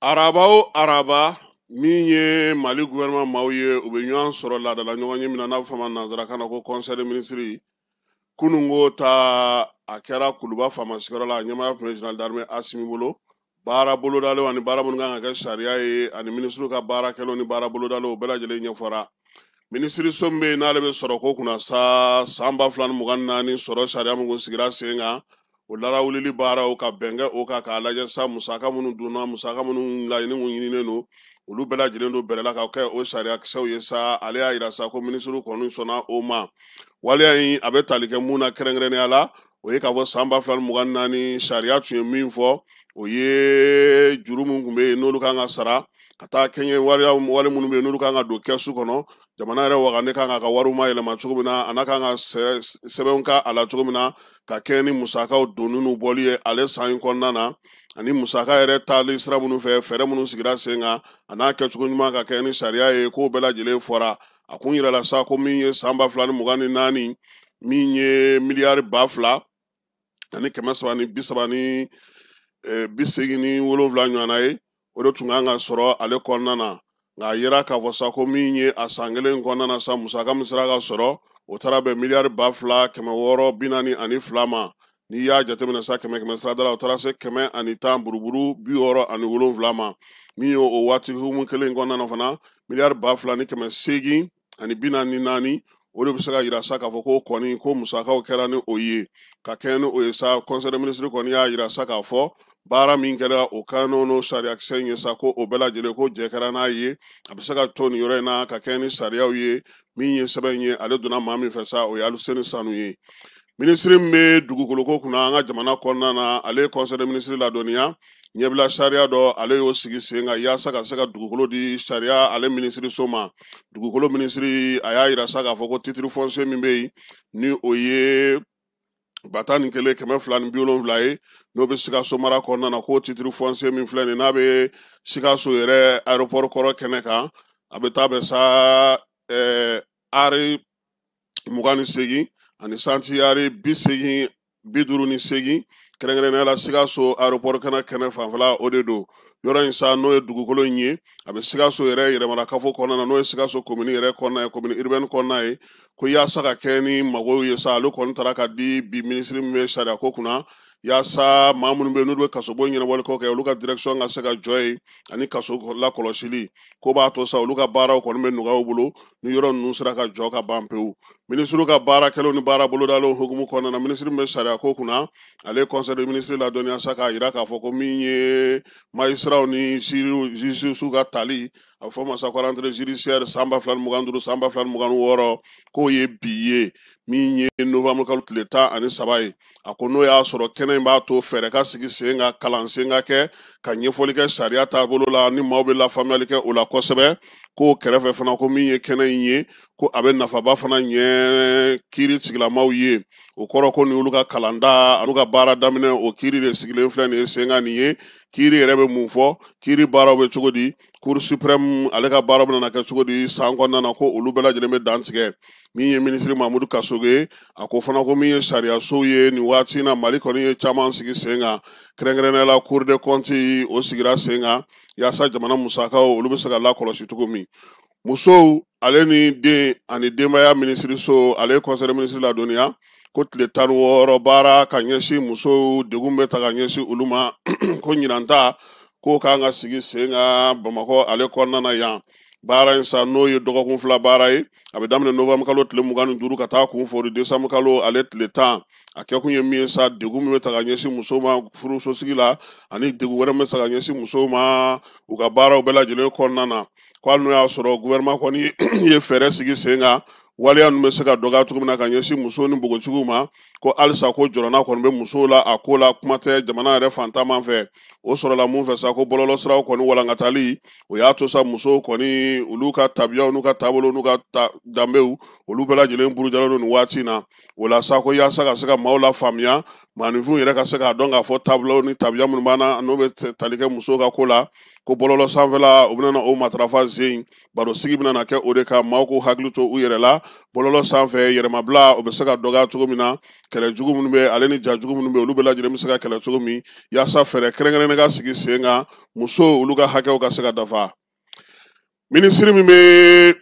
Araba o araba min ye Mali gouvernement maaw ye u bɛ ɲɔgɔn sɔrɔ laadala ɲɔgɔn ye min na n'a bɛ fɔ ma nanzarakan na ko conseil des ministres kunungo ta a kɛra Kuluba faama sigiyɔrɔ la ɲɛmaaya tun bɛ général d'armée Asimi bolo baara bolodalen ani baara minnu kan ka kɛ sariya ye ani ministre ka baarakɛlaw ni baara bolodalen o bɛɛ lajɛlen ɲɛfɔra ministre so min bɛ yen n'ale bɛ sɔrɔ ko kunna san 2024 sɔrɔ sariya min kun sigira sen kan o larawulili baaraw ka bɛnkɛ o kan k'a lajɛ sa musaka minnu donna musaka minnu laɲini kun ɲininen don olu bɛɛ lajɛlen don bɛrɛ la ka kɛ o sariya kisɛw ye sa ale y'a yira sa ko ministre kɔni sɔnna o ma waleya in a bɛ tali kɛ mun na kɛrɛnkɛrɛnnenya la o ye k'a fɔ san 2024 sariya tun ye min fɔ o ye juru min tun bɛ yen n'olu kan ka sara ka taa kɛɲɛ wale minnu bɛ yen n'olu kan ka don kɛsu kɔnɔ jamana yɛrɛ waga ne kan ka wariw mayɛlɛma cogo min na a n'a kan ka sɛbɛnw ka a la cogo min na ka kɛ ni musakaw donni n'u bɔli ye ale san in kɔnɔna na ani musaka yɛrɛ taali sira minnu fɛ fɛɛrɛ minnu sigira sen kan a n'a kɛcogo ɲuman ka kɛ ni sariya ye k'o bɛɛ lajɛlen fɔra a kun yirala sa ko min ye san 2024 min ye miliyari 2,000 ani 387 ɲɔgɔnna ye o de tun kan ka sɔrɔ ale kɔnɔna na nka a yera k'a fɔ sa ko min ye a san kelen kɔnɔna na sa musaka min sera ka sɔrɔ o taara bɛn miliyari 2,642 ma n'i y'a jateminɛ sa 100 sirada la o taara se 110 buruburu 67 ma min ye o waati hukumu kelen kɔnɔna na fana miliyari 2,844 o de bɛ se ka yira sa k'a fɔ ko kɔni ko musakaw kɛra ni o ye ka kɛ ni o ye sa conseil des ministres kɔni y'a yira sa k'a fɔ baara min kɛra o kan n'o sariya kisɛ in ye sa ko o bɛɛ lajɛlen ko jɛ kɛra n'a ye a bɛ se ka to nin yɔrɔ in na ka kɛ ni sariyaw ye min ye sɛbɛn ye ale donna maa min fɛ sa o ye Aluseni Sanu ye ministre min bɛ dugukoloko kunna an ka jamana kɔnɔna na ale ye conseil des ministres ladɔnniya ɲɛbila sariya dɔ ale y'o sigi sen kan yaasa ka se ka dugukolo di sariya ale ministre so ma dugukolo ministre a y'a yira sa k'a fɔ ko titre foncier min bɛ yen ni o ye 2,270 ye n'o bɛ Sikaso mara kɔnɔna na k'o titre foncier min filɛ nin n'a bɛ Sikaso yɛrɛ aéroport kɔrɔ kɛnɛ kan a bɛ taa bɛn sa ari 28 ani santiyari 88 kɛrɛnkɛrɛnnenya la Sikaso aéroport kɛnɛ fanfɛla o de don yɔrɔ in sa n'o ye dugukolo in ye a bɛ Sikaso yɛrɛ yɛrɛmara kafo kɔnɔna na n'o ye Sikaso commune yɛrɛ kɔnɔna ye commune urbaine kɔnɔna ye ko yaasa ka kɛ ni magow ye sa ale kɔni taara ka di bi ministre min bɛ sariya ko kunna yaasa maa minnu bɛ yen n'olu bɛ kasobon ɲɛnabɔli kɔ kɛ olu ka direction ka se ka jɔ yen ani kaso lakɔlɔsili ko b'a to sa olu ka baaraw kɔni bɛ nɔgɔya u bolo ni yɔrɔ ninnu sera ka jɔ ka ban pewu ministre ka baarakɛlaw ni baara bolodalaw hukumu kɔnɔna na ministre min bɛ sariya ko kunna ale ye conseil des ministres ladɔnniya sa k'a yira k'a fɔ ko min ye magistrats ni juges ka tali a bɛ fɔ ma sa ko rentrée judiciaire san 2025 san 2026 k'o ye bi ye min ye novembre kalo tile 13 ye a ko n'o y'a sɔrɔ kɛnɛ in b'a to fɛɛrɛ ka sigi sen ka kalansen ka kɛ ka ɲɛfɔli kɛ sariya taabolo la ni maaw bɛ lafaamuyali kɛ o la kosɛbɛ k'o kɛrɛfɛ fana ko min ye kɛnɛ in ye ko a bɛ nafaba fana ɲɛ kiiri sigilamaw ye o kɔrɔ ko ni olu ka kalanda anu ka baara daminɛ o kiiri de sigilen filɛ nin ye sen kan nin ye kiiri yɛrɛ bɛ mun fɔ kiiri baaraw bɛ cogo di cour suprême ale ka baaraw bɛna kɛ cogo di san kɔnɔna na ko olu bɛɛ lajɛlen bɛ dan tigɛ min ye ministre Mamudu Kasoge a ko fana ko min ye sariyaso ye nin waati in na Mali kɔni ye caman sigi sen kan kɛrɛnkɛrɛnnenya la cour des comptes o sigira sen kan yaasa jamana musakaw olu bɛ se ka lakɔlɔsi cogo min musow ale ni den ani denbaya ministre so ale ye conseil des ministres ladɔnniya ko tile 16 baara ka ɲɛsin musow degun bɛ ta ka ɲɛsin olu ma ko ɲinanta k'o kan ka sigi sen kan Bamakɔ ale kɔnɔna na yan baara in sa n'o ye dɔgɔkun 2 baara ye a bɛ daminɛ novembre kalo tile 25 ka taa kun fori décembre kalo ale tile 10 a kɛkun ye min ye sa degun min bɛ ta ka ɲɛsin musow ma furusosigi la ani degun wɛrɛ min bɛ ta ka ɲɛsin musow ma u ka baaraw bɛɛ lajɛlen kɔnɔna na ko hali n'o y'a sɔrɔ gouvernement kɔni ye fɛɛrɛ sigi sen kan waleya ninnu bɛ se ka dɔgɔya cogo min na ka ɲɛsin musow ni npogotigiw ma ko halisa ko jɔrɔna kɔni bɛ musow la a ko la kuma tɛ jamana yɛrɛ fantan fɛ o sɔrɔla mun fɛ sa ko bɔlɔlɔsiraw kɔni walankatali o y'a to sa musow kɔni olu ka tabiyaw n'u ka taabolo n'u ka danbew olu bɛɛ lajɛlen burujalen don nin waati in na o la sa ko yaasa ka se ka maaw la faamuya maaninfinw yɛrɛ ka se k'a dɔn k'a fɔ taabolo ni tabiya minnu b'an na n'o bɛ tali kɛ musow ka ko la ko bɔlɔlɔ sanfɛla u bɛna o matarafa sen baro sigi bɛna kɛ o de kan maaw k'u hakili to u yɛrɛ la bɔlɔlɔ sanfɛ yɛrɛmabila o bɛ se ka dɔgɔya cogo min na kɛlɛ jugu minnu bɛ ale ni ja jugu minnu bɛ olu bɛɛ lajɛlen bɛ se ka kɛlɛ cogo min yaasa fɛɛrɛ kɛrɛnkɛrɛnnen ka sigi sen kan muso olu ka hakɛw ka se ka dafa minisiri min bɛ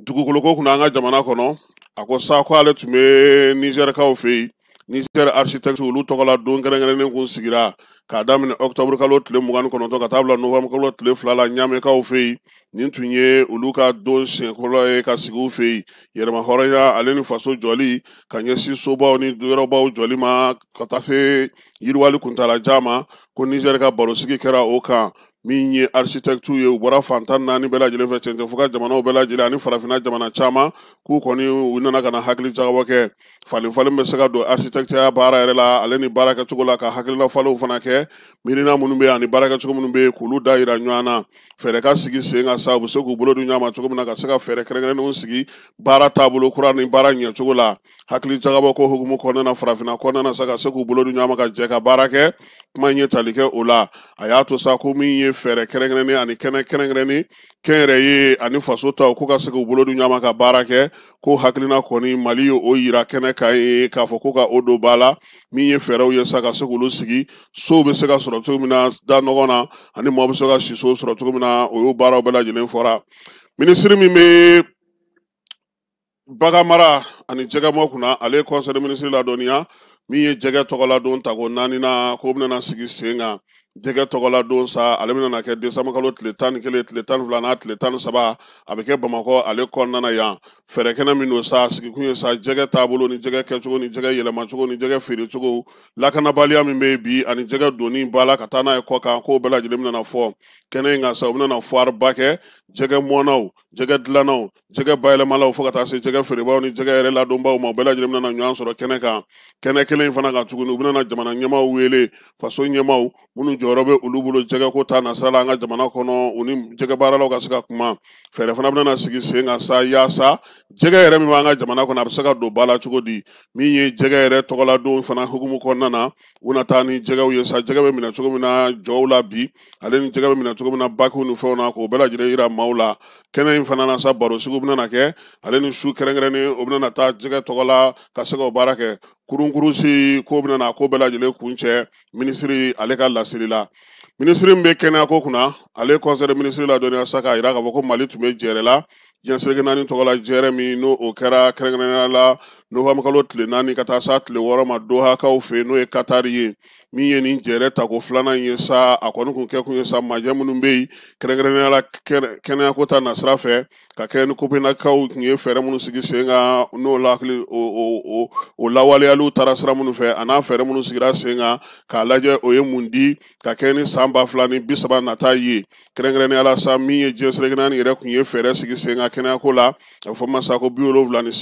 dugukoloko kunna an ka jamana kɔnɔ a ko sa ko ale tun bɛ nizɛrikaw fɛ yen nizɛri architecte olu tɔgɔla don kɛrɛnkɛrɛnnen kun sigira k'a daminɛ octobre kalo tile 29 ka taa bila novembre kalo tile 2 la ɲamɛkaw fɛ yen nin tun ye olu ka don siɲɛkɔrɔ ye ka sigi u fɛ yen yɛrɛma hɔrɔnya ale ni faso jɔli ka ɲɛsin sobaw ni yɔrɔbaw jɔli ma ka taa se yiriwali kuntalajan ma ko nizɛri ka barosigi kɛra o kan min ye architecte ye u bɔra fantan naani bɛɛ lajɛlen fɛ cɛncɛn fo ka jamanaw bɛɛ lajɛlen ani farafinna jamana caman k'u kɔni u nana ka na hakili jagabɔ kɛ falen bɛ se ka don architecteya baara yɛrɛ la ale ni baara kɛcogo la ka hakilina falenw fana kɛ miirina minnu bɛ ani baara kɛcogo minnu bɛ k'olu da yira ɲɔgɔn na fɛɛrɛ ka sigi sen kan sa u bɛ se k'u bolo di ɲɔgɔn ma cogo min na ka se ka fɛɛrɛ kɛrɛnkɛrɛnnenw sigi baara taabolo kura ni baara ɲɛcogo la hakili jagabɔ ko hukumu kɔnɔna na farafinna kɔnɔna na sa ka se k'u bolo di ɲɔgɔn ma ka jɛ ka baara kɛ kuma in ye tali kɛ o la a y'a to sa ko min ye fɛɛrɛ kɛrɛnkɛrɛnnen ani kɛnɛ kɛrɛnkɛrɛnnen kɛnyɛrɛ ye ani faso taw ko ka se k'u bolo di ɲɔgɔn ma ka baara kɛ ko hakilina kɔni mali ye o yira kɛnɛ kan ye k'a fɔ ko ka o don ba la min ye fɛɛrɛw ye sa ka se k'olu sigi sow bɛ se ka sɔrɔ cogo min na da nɔgɔ na ani maaw bɛ se ka si sow sɔrɔ cogo min na o y'o baaraw bɛɛ lajɛlen fɔra minisiri min bɛ bagan mara ani jɛgɛmɔ kunna ale ye conseil de ministre ladɔnniya min ye jɛgɛ tɔgɔladon ta ko 4 na ko bɛna sigi sen kan jɛgɛ tɔgɔladon sa ale bɛna kɛ décembre kalo tile 11 tile 12 n'a tile 13 a bɛ kɛ bamakɔ ale kɔnɔna yan fɛɛrɛ kɛnɛ min don sa sigikun ye sa jɛgɛ taabolo ni jɛgɛ kɛcogo ni jɛgɛ yɛlɛmacogo ni jɛgɛ feerecogo lakanabaliya min bɛ bi ani jɛgɛ donni ba la ka taa n'a ye kɔ kan k'o bɛɛ lajɛlen bɛna fɔ kɛnɛ in kan sa u bɛna foire ba kɛ jɛgɛ mɔnnaw jɛgɛ dilannaw jɛgɛ bayɛlɛmalaw fo ka taa se jɛgɛ feerebaw ni jɛgɛ yɛrɛ ladonbaw ma u bɛɛ lajɛlen bɛna ɲɔgɔn sɔrɔ kɛnɛ kan kɛnɛ kelen in fana kan tuguni u bɛna jamana ɲɛmaaw wele faso ɲɛmaaw minnu jɔyɔrɔ bɛ olu bolo jɛgɛ ko ta nasira la an ka jamana kɔnɔ u ni jɛgɛ baaralaw ka se ka kuma fɛɛrɛ fana bɛna sigi sen kan sa yaasa jɛgɛ yɛrɛ min b'an ka jamana kɔnɔ a bɛ se ka don ba la cogo di min ye jɛgɛ yɛrɛ tɔgɔladon fana hukumu kɔnɔna na u na taa ni jɛgɛw ye sa jɛgɛ bɛ minɛ cogo min na jɔw la bi ale ni jɛgɛ bɛ minɛ cogo min na bakiw ni fɛnw na k'o bɛɛ lajɛlen yira maaw la kɛnɛ in fana na sa baro sugu bɛna kɛ ale ni su kɛrɛnkɛrɛnnen o bɛna taa jɛgɛ tɔgɔ la ka se ka o baara kɛ kurunkurusi ko bɛna ko bɛɛ lajɛlen kun cɛ minisiri ale ka lasiri la minisiri min bɛ kɛnɛyako kunna ale conseil de ministre ladɔnniya sa k'a jira k'a fɔ ko mali tun bɛ jɛrɛ la diɲɛ seleke naani tɔgɔ la jɛrɛ min n'o o kɛra kɛrɛnkɛrɛnnenya la novembre kalo tile 4 ka taa sa tile 6 ma dohakaw fɛ n'o ye katari ye min ye nin jɛrɛ tako filanan ye sa a kɔni kun kɛ kun ye sa majɛ minnu bɛ yen kɛrɛnkɛrɛnnenya la kɛnɛyako ta nasira fɛ ka kɛ ni kopenakaw tun ye fɛɛrɛ minnu sigi sen kan n'o hakili o lawaleyaliw taara sira minnu fɛ a n'a fɛɛrɛ minnu sigira sen kan k'a lajɛ o ye mun di ka kɛ ni san 2030 nata ye kɛrɛnkɛrɛnnenya la sa min ye diɲɛ seleke naani yɛrɛ kun ye fɛɛrɛ sigi sen kan kɛnɛyako la a bɛ fɔ ma sa ko 78 200 ani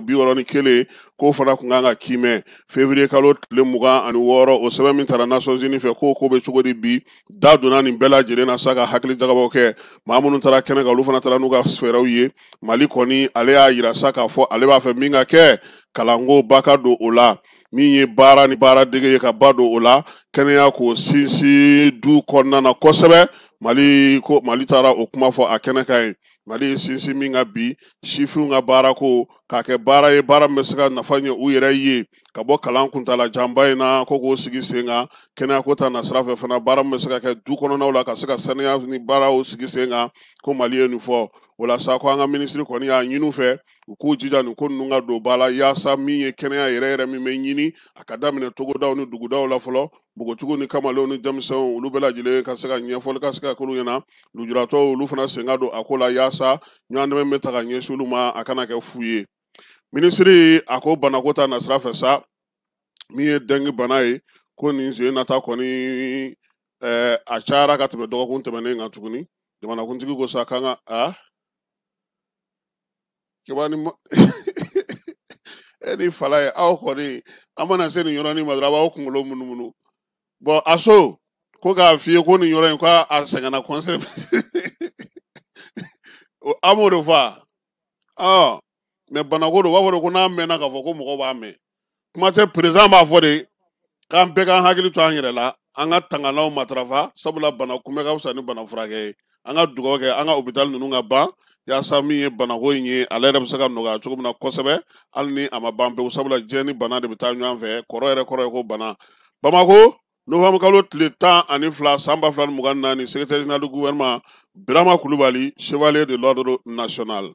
61 k'o fana kun kan ka kiimɛ février kalo tile 26 o sɛbɛn min taara Nations Unies fɛ k'o ko bɛ cogo di bi da donna nin bɛɛ lajɛlen na sa ka hakili jagabɔ kɛ maa minnu taara kɛnɛ kan olu fana taara n'u ka fɛɛrɛw ye mali kɔni ale y'a yira sa k'a fɔ ale b'a fɛ min ka kɛ kalanko ba ka don o la min ye baara ni baara dege ye ka ba don o la kɛnɛya k'o sinsin du kɔnɔna na kosɛbɛ mali taara o kuma fɔ a kɛnɛ kan ye mali ye sinsin min ka bi sifinw ka baara ko k'a kɛ baara ye baara min bɛ se ka nafa ɲɛ u yɛrɛ ye ka bɔ kalan kuntala janba in na ko k'o sigi sen kan kɛnɛyako ta nasira fɛ fana baara min bɛ se ka kɛ du kɔnɔnaw la ka se ka saniya ni baaraw sigi sen kan ko mali ye nin fɔ o la sa ko an ka minisiri kɔni y'a ɲini u fɛ u k'u jija nin ko ninnu ka don ba la yaasa min ye kɛnɛya yɛrɛ yɛrɛ min bɛ ɲini a ka daminɛ togodaw ni dugudaw la fɔlɔ npogotigiw ni kamalenw ni denmisɛnw olu bɛɛ lajɛlen ka se ka ɲɛfɔli ka se ka k'olu ɲɛna lujuratɔw olu fana sen ka don a ko la yaasa ɲɔgɔn dɛmɛ bɛ ta ka ɲɛsin olu ma a kana kɛ fu ye minisiri a ko banako ta nasira fɛ sa min ye dengue bana ye ko nin sen nata kɔni a cayara ka tɛmɛ dɔgɔkun tɛmɛnen kan tuguni jamanakuntigi ko sa kan ka ni fala ye aw kɔni an mana se nin yɔrɔnin ma dɔrɔn a b'aw kunkolo munumunu bɔn aso ko k'a f'i ye ko nin yɔrɔ in ko a sɛgɛnna conseil an b'o de fɔ a mɛ banako don u b'a fɔ de ko n'an mɛnna k'a fɔ ko mɔgɔw b'a mɛn kuma tɛ président b'a fɔ de k'an bɛɛ k'an hakili to an yɛrɛ la an ka tanganaw matarafa sabula bana kunbɛ ka fisa ni bana furakɛ ye an ka dugawu kɛ an ka hôpital ninnu ka ban yaasa min ye banako in ye ale yɛrɛ bɛ se ka nɔgɔya cogo min na kosɛbɛ hali ni a ma ban pewu sabula diɲɛ ni bana de bɛ taa ɲɔgɔn fɛ kɔrɔ yɛrɛ kɔrɔ ye ko bana Bamako novembre kalo tile 12 san 2024 secrétaire général du gouvernement Birama Kulubali chevalier de l'ordre national